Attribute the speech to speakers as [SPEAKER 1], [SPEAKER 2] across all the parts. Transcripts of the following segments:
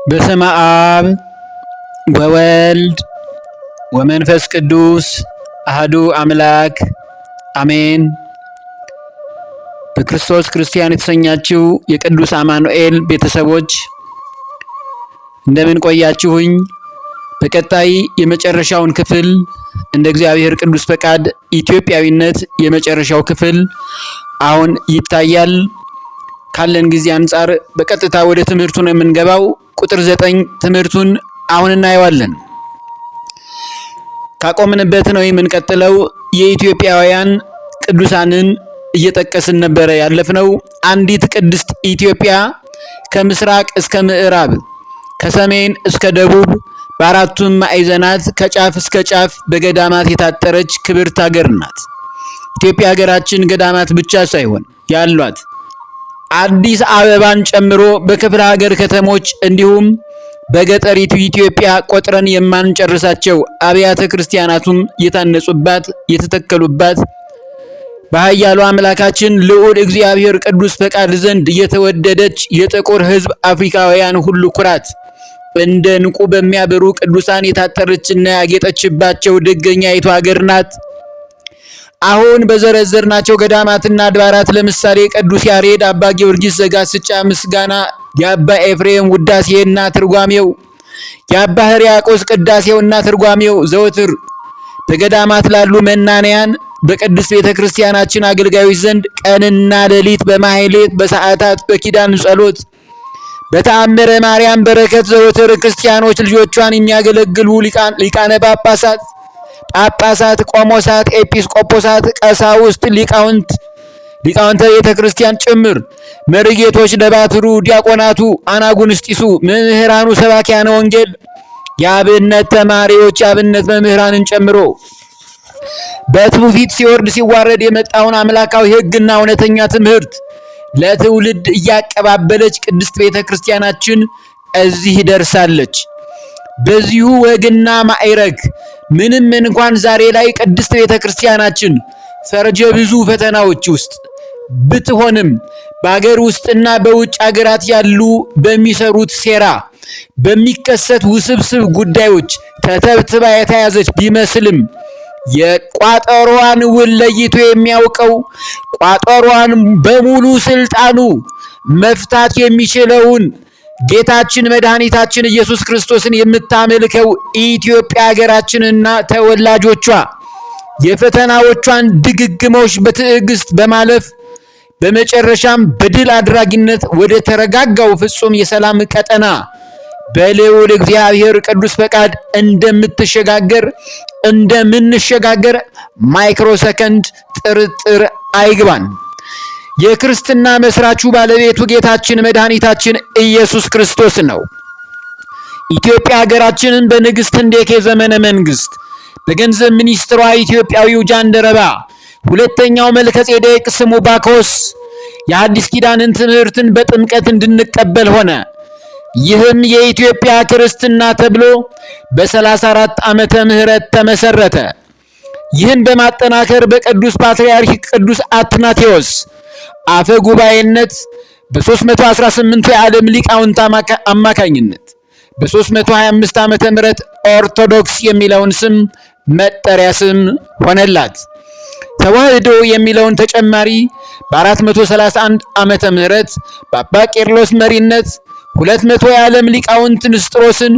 [SPEAKER 1] በስመ አብ ወወልድ ወመንፈስ ቅዱስ አሐዱ አምላክ አሜን። በክርስቶስ ክርስቲያን የተሰኛችሁ የቅዱስ አማኑኤል ቤተሰቦች እንደምን ቆያችሁኝ? በቀጣይ የመጨረሻውን ክፍል እንደ እግዚአብሔር ቅዱስ ፈቃድ ኢትዮጵያዊነት የመጨረሻው ክፍል አሁን ይታያል። ካለን ጊዜ አንጻር በቀጥታ ወደ ትምህርቱ ነው የምንገባው። ቁጥር 9 ትምህርቱን አሁን እናየዋለን። ካቆምንበት ነው የምንቀጥለው። የኢትዮጵያውያን ቅዱሳንን እየጠቀስን ነበረ ያለፍነው። አንዲት ቅድስት ኢትዮጵያ ከምስራቅ እስከ ምዕራብ፣ ከሰሜን እስከ ደቡብ በአራቱም ማዕዘናት ከጫፍ እስከ ጫፍ በገዳማት የታጠረች ክብርት ሀገር ናት። ኢትዮጵያ ሀገራችን ገዳማት ብቻ ሳይሆን ያሏት አዲስ አበባን ጨምሮ በክፍለ ሀገር ከተሞች እንዲሁም በገጠሪቱ ኢትዮጵያ ቆጥረን የማንጨርሳቸው አብያተ ክርስቲያናቱም የታነጹባት የተተከሉባት በኃያሉ አምላካችን ልዑል እግዚአብሔር ቅዱስ ፈቃድ ዘንድ የተወደደች የጥቁር ሕዝብ አፍሪካውያን ሁሉ ኩራት እንደ ዕንቁ በሚያበሩ ቅዱሳን የታጠረችና ያጌጠችባቸው ደገኛይቱ ሀገር ናት። አሁን በዘረዘርናቸው ገዳማትና አድባራት ለምሳሌ ቅዱስ ያሬድ፣ አባ ጊዮርጊስ ዘጋስጫ ምስጋና፣ የአባ ኤፍሬም ውዳሴና ትርጓሜው፣ የአባ ሕርያቆስ ቅዳሴውና ትርጓሜው ዘወትር በገዳማት ላሉ መናንያን በቅዱስ ቤተ ክርስቲያናችን አገልጋዮች ዘንድ ቀንና ሌሊት በማሕሌት በሰዓታት በኪዳን ጸሎት በተአምረ ማርያም በረከት ዘወትር ክርስቲያኖች ልጆቿን የሚያገለግሉ ሊቃነ ጳጳሳት፣ ቆሞሳት፣ ኤጲስቆጶሳት፣ ቀሳውስት፣ ሊቃውንተ ቤተ ክርስቲያን ጭምር መርጌቶች፣ ደባትሩ፣ ዲያቆናቱ፣ አናጉንስጢሱ፣ መምህራኑ፣ ሰባኪያነ ወንጌል፣ የአብነት ተማሪዎች፣ የአብነት መምህራንን ጨምሮ በትውፊት ሲወርድ ሲዋረድ የመጣውን አምላካዊ ሕግና እውነተኛ ትምህርት ለትውልድ እያቀባበለች ቅድስት ቤተ ክርስቲያናችን እዚህ ደርሳለች። በዚሁ ወግና ማዕረግ ምንም እንኳን ዛሬ ላይ ቅድስት ቤተ ክርስቲያናችን ፈርጀ ብዙ ፈተናዎች ውስጥ ብትሆንም በአገር ውስጥና በውጭ ሀገራት ያሉ በሚሰሩት ሴራ በሚከሰት ውስብስብ ጉዳዮች ተተብትባ የተያዘች ቢመስልም የቋጠሯን ውል ለይቶ የሚያውቀው ቋጠሯን በሙሉ ስልጣኑ መፍታት የሚችለውን ጌታችን መድኃኒታችን ኢየሱስ ክርስቶስን የምታመልከው ኢትዮጵያ ሀገራችንና ተወላጆቿ የፈተናዎቿን ድግግሞሽ በትዕግስት በማለፍ በመጨረሻም በድል አድራጊነት ወደ ተረጋጋው ፍጹም የሰላም ቀጠና በልዑል እግዚአብሔር ቅዱስ ፈቃድ እንደምንሸጋገር ማይክሮ ሰከንድ ጥርጥር አይግባን። የክርስትና መስራቹ ባለቤቱ ጌታችን መድኃኒታችን ኢየሱስ ክርስቶስ ነው። ኢትዮጵያ ሀገራችንን በንግሥት ህንደኬ ዘመነ መንግስት በገንዘብ ሚኒስትሯ ኢትዮጵያዊው ጃንደረባ ሁለተኛው መልከ ጼዴቅ ስሙ ባኮስ የአዲስ ኪዳንን ትምህርትን በጥምቀት እንድንቀበል ሆነ። ይህም የኢትዮጵያ ክርስትና ተብሎ በ34 ዓመተ ምህረት ተመሰረተ። ይህን በማጠናከር በቅዱስ ፓትርያርክ ቅዱስ አትናቴዎስ አፈ ጉባኤነት በ318 የዓለም ሊቃውንት አማካኝነት በ325 ዓመተ ምህረት ኦርቶዶክስ የሚለውን ስም መጠሪያ ስም ሆነላት። ተዋህዶ የሚለውን ተጨማሪ በ431 ዓመተ ምህረት በአባ ቄርሎስ መሪነት 200 የዓለም ሊቃውንት ንስጥሮስን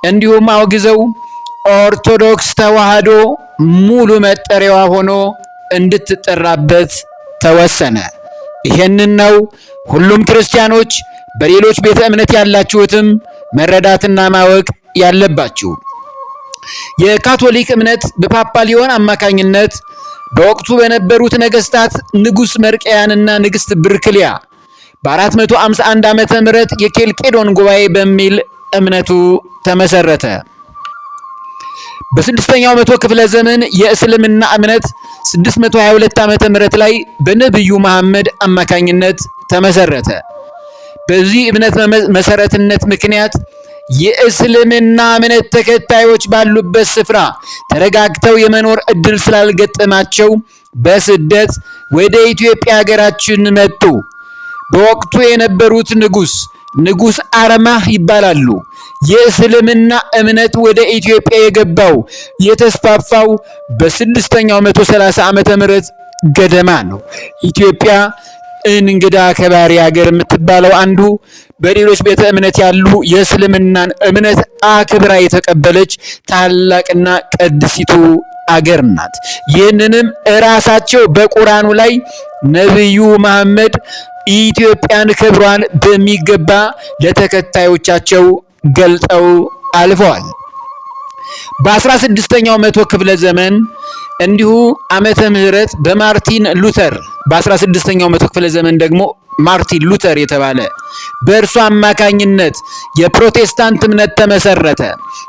[SPEAKER 1] እንዲሁም አውግዘው ኦርቶዶክስ ተዋህዶ ሙሉ መጠሪያዋ ሆኖ እንድትጠራበት ተወሰነ። ይሄንን ነው ሁሉም ክርስቲያኖች በሌሎች ቤተ እምነት ያላችሁትም መረዳትና ማወቅ ያለባችሁ። የካቶሊክ እምነት በፓፓ ሊዮን አማካኝነት በወቅቱ በነበሩት ነገስታት ንጉስ መርቅያንና ንግስት ብርክሊያ በ451 ዓመተ ምህረት የኬልቄዶን ጉባኤ በሚል እምነቱ ተመሰረተ። በስድስተኛው መቶ ክፍለ ዘመን የእስልምና እምነት 622 ዓመተ ምህረት ላይ በነብዩ መሐመድ አማካኝነት ተመሰረተ። በዚህ እምነት መሰረትነት ምክንያት የእስልምና እምነት ተከታዮች ባሉበት ስፍራ ተረጋግተው የመኖር እድል ስላልገጠማቸው በስደት ወደ ኢትዮጵያ ሀገራችን መጡ። በወቅቱ የነበሩት ንጉስ ንጉሥ አርማህ ይባላሉ። የእስልምና እምነት ወደ ኢትዮጵያ የገባው የተስፋፋው በ6ኛው 130 ዓመተ ምህረት ገደማ ነው። ኢትዮጵያ እንግዳ አክባሪ ሀገር የምትባለው አንዱ በሌሎች ቤተ እምነት ያሉ የእስልምናን እምነት አክብራ የተቀበለች ታላቅና ቅድስቲቱ አገር ናት። ይህንንም እራሳቸው በቁርአኑ ላይ ነብዩ መሐመድ ኢትዮጵያን ክብሯን በሚገባ ለተከታዮቻቸው ገልጠው አልፈዋል። በ16ኛው መቶ ክፍለ ዘመን እንዲሁ ዓመተ ምህረት በማርቲን ሉተር በ16ኛው መቶ ክፍለ ዘመን ደግሞ ማርቲን ሉተር የተባለ በእርሱ አማካኝነት የፕሮቴስታንት እምነት ተመሰረተ።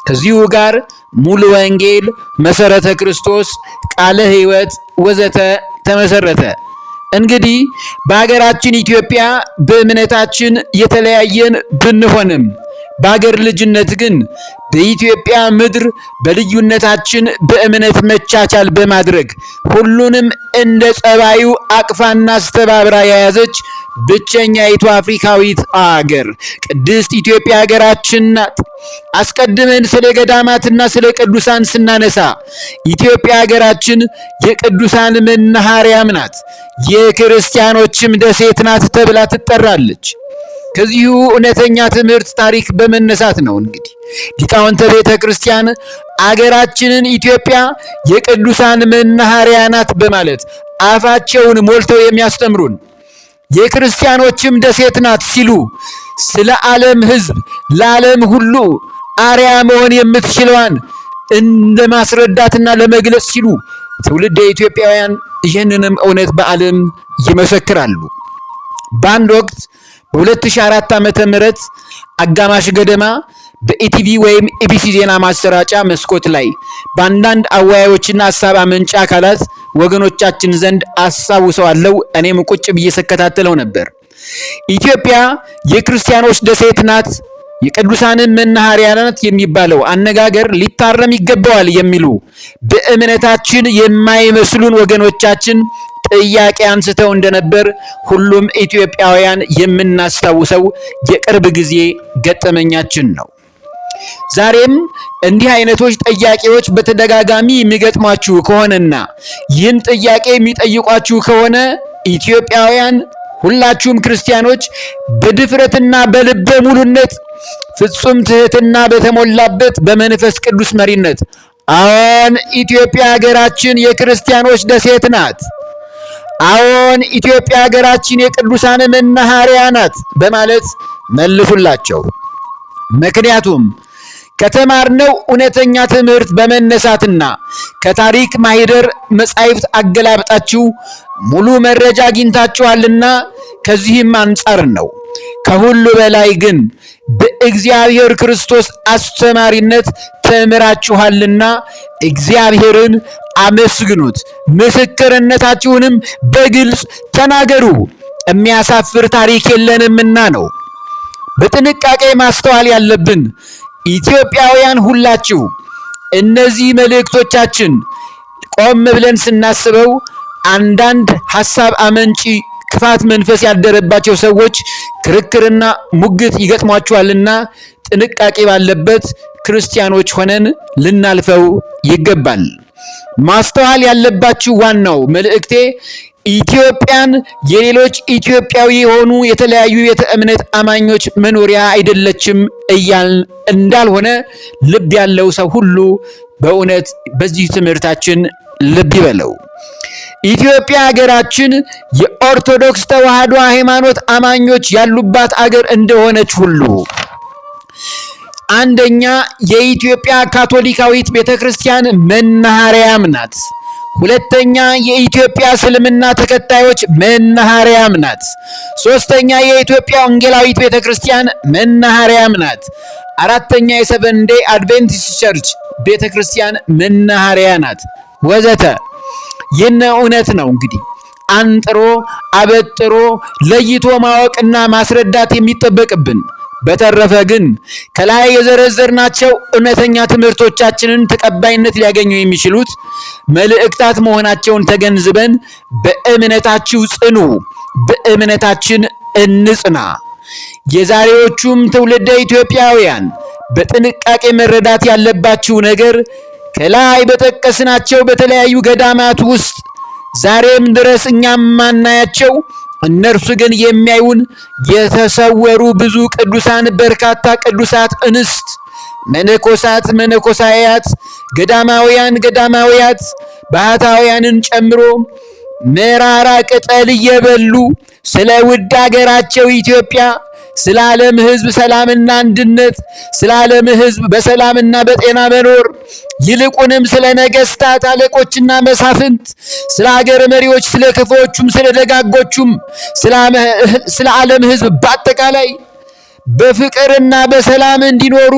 [SPEAKER 1] ከዚሁ ጋር ሙሉ ወንጌል፣ መሰረተ ክርስቶስ፣ ቃለ ሕይወት ወዘተ ተመሰረተ። እንግዲህ በሀገራችን ኢትዮጵያ በእምነታችን የተለያየን ብንሆንም በአገር ልጅነት ግን በኢትዮጵያ ምድር በልዩነታችን በእምነት መቻቻል በማድረግ ሁሉንም እንደ ጸባዩ አቅፋና አስተባብራ የያዘች ብቸኛይቱ አፍሪካዊት አገር ቅድስት ኢትዮጵያ ሀገራችን ናት። አስቀድመን ስለ ገዳማትና ስለ ቅዱሳን ስናነሳ ኢትዮጵያ ሀገራችን የቅዱሳን መናኸሪያም ናት፣ የክርስቲያኖችም ደሴት ናት ተብላ ትጠራለች። ከዚሁ እውነተኛ ትምህርት ታሪክ በመነሳት ነው እንግዲህ ሊቃውንተ ቤተ ክርስቲያን አገራችንን ኢትዮጵያ የቅዱሳን መናኸሪያ ናት በማለት አፋቸውን ሞልተው የሚያስተምሩን፣ የክርስቲያኖችም ደሴት ናት ሲሉ ስለ ዓለም ሕዝብ ለዓለም ሁሉ አርያ መሆን የምትችለዋን እንደ ማስረዳትና ለመግለጽ ሲሉ ትውልደ ኢትዮጵያውያን ይህንንም እውነት በዓለም ይመሰክራሉ። በአንድ ወቅት በ2004 ዓመተ ምህረት አጋማሽ ገደማ በኢቲቪ ወይም ኢቢሲ ዜና ማሰራጫ መስኮት ላይ በአንዳንድ አወያዮችና ሀሳብ አመንጫ አካላት ወገኖቻችን ዘንድ አስታውሰዋለሁ፣ እኔም ቁጭ ብዬ ስከታተለው ነበር። ኢትዮጵያ የክርስቲያኖች ደሴት ናት፣ የቅዱሳንን መናኸሪያ ናት የሚባለው አነጋገር ሊታረም ይገባዋል የሚሉ በእምነታችን የማይመስሉን ወገኖቻችን ጥያቄ አንስተው እንደነበር ሁሉም ኢትዮጵያውያን የምናስታውሰው የቅርብ ጊዜ ገጠመኛችን ነው። ዛሬም እንዲህ አይነቶች ጥያቄዎች በተደጋጋሚ የሚገጥሟችሁ ከሆነና ይህን ጥያቄ የሚጠይቋችሁ ከሆነ ኢትዮጵያውያን ሁላችሁም ክርስቲያኖች በድፍረትና በልበ ሙሉነት ፍጹም ትህትና በተሞላበት በመንፈስ ቅዱስ መሪነት አዎን ኢትዮጵያ ሀገራችን የክርስቲያኖች ደሴት ናት፣ አዎን ኢትዮጵያ ሀገራችን የቅዱሳን መናኸሪያ ናት በማለት መልሱላቸው። ምክንያቱም ከተማርነው እውነተኛ ትምህርት በመነሳትና ከታሪክ ማህደር መጻሕፍት አገላብጣችሁ ሙሉ መረጃ አግኝታችኋልና ከዚህም አንጻር ነው። ከሁሉ በላይ ግን በእግዚአብሔር ክርስቶስ አስተማሪነት ተምራችኋልና እግዚአብሔርን አመስግኑት፣ ምስክርነታችሁንም በግልጽ ተናገሩ፣ የሚያሳፍር ታሪክ የለንምና ነው። በጥንቃቄ ማስተዋል ያለብን ኢትዮጵያውያን ሁላችሁ እነዚህ መልእክቶቻችን ቆም ብለን ስናስበው አንዳንድ ሐሳብ አመንጪ ክፋት መንፈስ ያደረባቸው ሰዎች ክርክርና ሙግት ይገጥሟቸዋልና ጥንቃቄ ባለበት ክርስቲያኖች ሆነን ልናልፈው ይገባል። ማስተዋል ያለባችሁ ዋናው መልእክቴ ኢትዮጵያን የሌሎች ኢትዮጵያዊ የሆኑ የተለያዩ ቤተ እምነት አማኞች መኖሪያ አይደለችም እያልን እንዳልሆነ ልብ ያለው ሰው ሁሉ በእውነት በዚህ ትምህርታችን ልብ ይበለው። ኢትዮጵያ ሀገራችን የኦርቶዶክስ ተዋሕዶ ሃይማኖት አማኞች ያሉባት አገር እንደሆነች ሁሉ አንደኛ የኢትዮጵያ ካቶሊካዊት ቤተክርስቲያን መናኸሪያም ናት። ሁለተኛ የኢትዮጵያ እስልምና ተከታዮች መናኸሪያም ናት። ሶስተኛ የኢትዮጵያ ወንጌላዊት ቤተክርስቲያን መናኸሪያም ናት። አራተኛ የሰቨን ዴይ አድቬንቲስት ቸርች ቤተክርስቲያን መናኸሪያ ናት ወዘተ። ይህን እውነት ነው እንግዲህ አንጥሮ አበጥሮ ለይቶ ማወቅና ማስረዳት የሚጠበቅብን። በተረፈ ግን ከላይ የዘረዘርናቸው እውነተኛ ትምህርቶቻችንን ተቀባይነት ሊያገኙ የሚችሉት መልእክታት መሆናቸውን ተገንዝበን በእምነታችሁ ጽኑ፣ በእምነታችን እንጽና። የዛሬዎቹም ትውልደ ኢትዮጵያውያን በጥንቃቄ መረዳት ያለባችሁ ነገር ከላይ በጠቀስናቸው በተለያዩ ገዳማት ውስጥ ዛሬም ድረስ እኛም ማናያቸው እነርሱ ግን የሚያዩን የተሰወሩ ብዙ ቅዱሳን፣ በርካታ ቅዱሳት እንስት፣ መነኮሳት፣ መነኮሳያት፣ ገዳማውያን፣ ገዳማውያት፣ ባህታውያንን ጨምሮ መራራ ቅጠል እየበሉ ስለ ውድ አገራቸው ኢትዮጵያ፣ ስለ ዓለም ሕዝብ ሰላምና አንድነት፣ ስለ ዓለም ሕዝብ በሰላምና በጤና መኖር፣ ይልቁንም ስለ ነገስታት አለቆችና መሳፍንት፣ ስለ ሀገር መሪዎች፣ ስለ ክፉዎቹም ስለ ደጋጎቹም፣ ስለ ዓለም ሕዝብ በአጠቃላይ በፍቅርና በሰላም እንዲኖሩ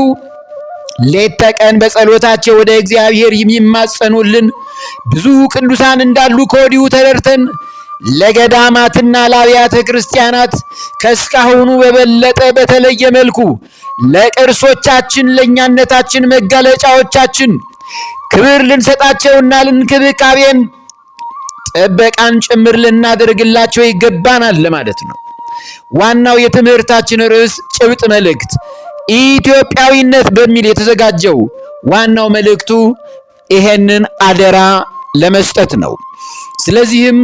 [SPEAKER 1] ሌት ተቀን በጸሎታቸው ወደ እግዚአብሔር የሚማጸኑልን ብዙ ቅዱሳን እንዳሉ ከወዲሁ ተረድተን ለገዳማትና ለአብያተ ክርስቲያናት ከእስካሁኑ በበለጠ በተለየ መልኩ ለቅርሶቻችን፣ ለእኛነታችን መጋለጫዎቻችን ክብር ልንሰጣቸውና ልንክብካቤን ጥበቃን ጭምር ልናደርግላቸው ይገባናል ለማለት ነው። ዋናው የትምህርታችን ርዕስ ጭብጥ መልእክት ኢትዮጵያዊነት በሚል የተዘጋጀው ዋናው መልእክቱ ይሄንን አደራ ለመስጠት ነው። ስለዚህም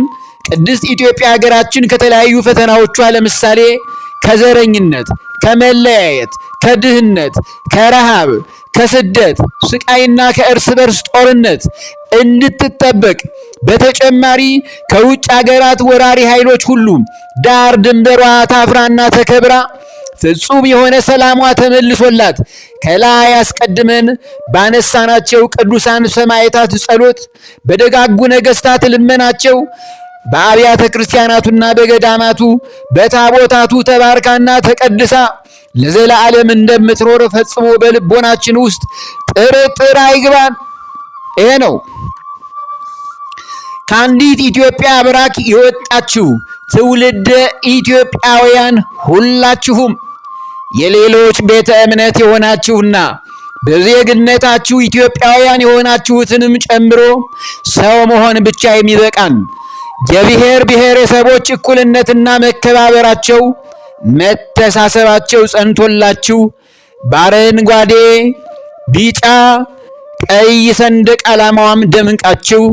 [SPEAKER 1] ቅድስት ኢትዮጵያ ሀገራችን ከተለያዩ ፈተናዎቿ ለምሳሌ ከዘረኝነት፣ ከመለያየት፣ ከድህነት፣ ከረሃብ፣ ከስደት ስቃይና ከእርስ በርስ ጦርነት እንድትጠበቅ በተጨማሪ ከውጭ ሀገራት ወራሪ ኃይሎች ሁሉ ዳር ድንበሯ ታፍራና ተከብራ ፍጹም የሆነ ሰላሟ ተመልሶላት ከላይ አስቀድመን ባነሳናቸው ቅዱሳን ሰማዕታት ጸሎት፣ በደጋጉ ነገስታት ልመናቸው፣ በአብያተ ክርስቲያናቱና በገዳማቱ በታቦታቱ ተባርካና ተቀድሳ ለዘላለም እንደምትኖር ፈጽሞ በልቦናችን ውስጥ ጥርጥር አይግባን። ይሄ ነው። ከአንዲት ኢትዮጵያ ብራክ የወጣችሁ ትውልደ ኢትዮጵያውያን ሁላችሁም የሌሎች ቤተ እምነት የሆናችሁና በዜግነታችሁ ኢትዮጵያውያን የሆናችሁትንም ጨምሮ ሰው መሆን ብቻ የሚበቃን የብሔር ብሔረሰቦች እኩልነትና መከባበራቸው መተሳሰባቸው ጸንቶላችሁ በአረንጓዴ ቢጫ ቀይ ሰንደቅ ዓላማዋም ደምቃችሁ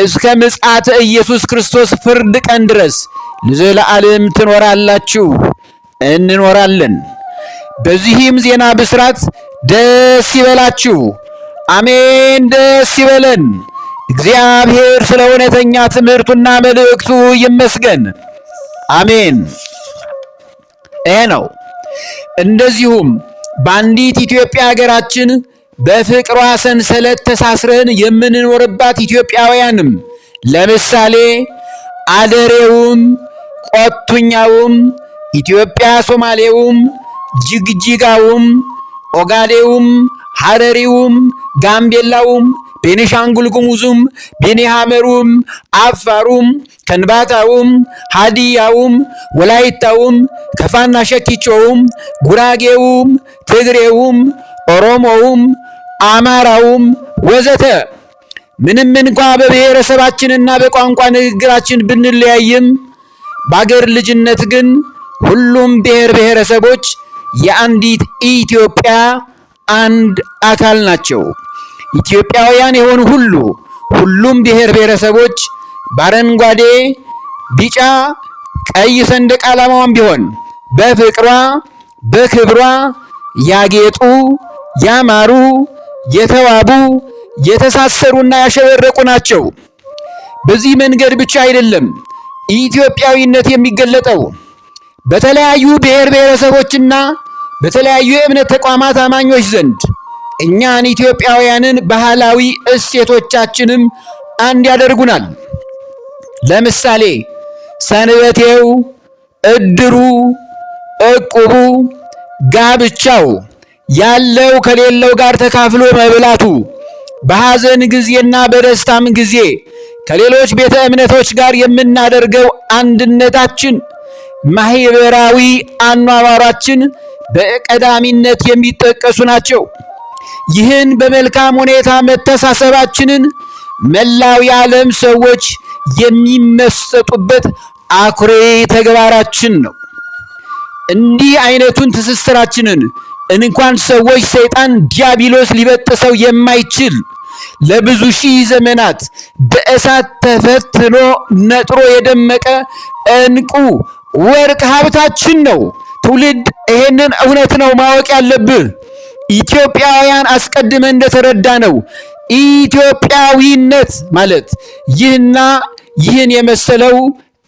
[SPEAKER 1] እስከ ምጽአተ ኢየሱስ ክርስቶስ ፍርድ ቀን ድረስ ለዘላለም ትኖራላችሁ፣ እንኖራለን። በዚህም ዜና ብስራት ደስ ይበላችሁ። አሜን። ደስ ይበለን። እግዚአብሔር ስለ እውነተኛ ትምህርቱና መልእክቱ ይመስገን። አሜን። ይሄ ነው። እንደዚሁም በአንዲት ኢትዮጵያ ሀገራችን በፍቅሯ ሰንሰለት ተሳስረን የምንኖርባት ኢትዮጵያውያንም ለምሳሌ አደሬውም፣ ቆቱኛውም፣ ኢትዮጵያ ሶማሌውም፣ ጅግጅጋውም፣ ኦጋዴውም፣ ሐረሪውም፣ ጋምቤላውም፣ ቤኒሻንጉል ጉሙዙም፣ ቤኒሃመሩም፣ አፋሩም፣ ከንባታውም፣ ሃዲያውም፣ ወላይታውም፣ ከፋና ሸኪቾውም፣ ጉራጌውም፣ ትግሬውም፣ ኦሮሞውም፣ አማራውም ወዘተ ምንም እንኳ በብሔረሰባችንና በቋንቋ ንግግራችን ብንለያይም በአገር ልጅነት ግን ሁሉም ብሔር ብሔረሰቦች የአንዲት ኢትዮጵያ አንድ አካል ናቸው። ኢትዮጵያውያን የሆኑ ሁሉም ብሔር ብሔረሰቦች በአረንጓዴ ቢጫ ቀይ ሰንደቅ ዓላማዋም ቢሆን በፍቅሯ በክብሯ ያጌጡ ያማሩ የተዋቡ የተሳሰሩና ያሸበረቁ ናቸው። በዚህ መንገድ ብቻ አይደለም ኢትዮጵያዊነት የሚገለጠው። በተለያዩ ብሔር ብሔረሰቦችና በተለያዩ የእምነት ተቋማት አማኞች ዘንድ እኛን ኢትዮጵያውያንን ባህላዊ እሴቶቻችንም አንድ ያደርጉናል። ለምሳሌ ሰንበቴው፣ እድሩ፣ እቁቡ፣ ጋብቻው፣ ያለው ከሌለው ጋር ተካፍሎ መብላቱ፣ በሐዘን ጊዜና በደስታም ጊዜ ከሌሎች ቤተ እምነቶች ጋር የምናደርገው አንድነታችን፣ ማህበራዊ አኗኗራችን በቀዳሚነት የሚጠቀሱ ናቸው። ይህን በመልካም ሁኔታ መተሳሰባችንን መላው የዓለም ሰዎች የሚመሰጡበት አኩሪ ተግባራችን ነው። እንዲህ አይነቱን ትስስራችንን እንኳን ሰዎች ሰይጣን ዲያብሎስ ሊበጥሰው የማይችል ለብዙ ሺህ ዘመናት በእሳት ተፈትኖ ነጥሮ የደመቀ ዕንቁ ወርቅ ሀብታችን ነው። ትውልድ ይሄንን እውነት ነው ማወቅ ያለብህ። ኢትዮጵያውያን አስቀድመን እንደተረዳ ነው ኢትዮጵያዊነት ማለት ይህና ይህን የመሰለው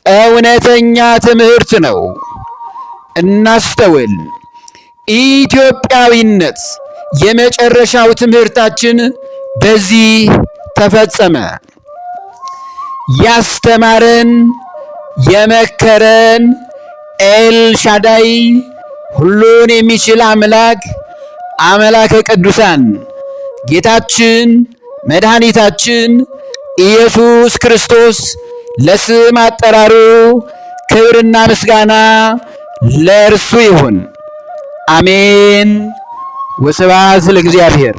[SPEAKER 1] እውነተኛ ትምህርት ነው። እናስተውል። ኢትዮጵያዊነት የመጨረሻው ትምህርታችን በዚህ ተፈጸመ። ያስተማረን የመከረን ኤልሻዳይ ሁሉን የሚችል አምላክ አምላከ ቅዱሳን ጌታችን መድኃኒታችን ኢየሱስ ክርስቶስ ለስም አጠራሩ ክብርና ምስጋና ለእርሱ ይሁን። አሜን። ወስብሐት ለእግዚአብሔር።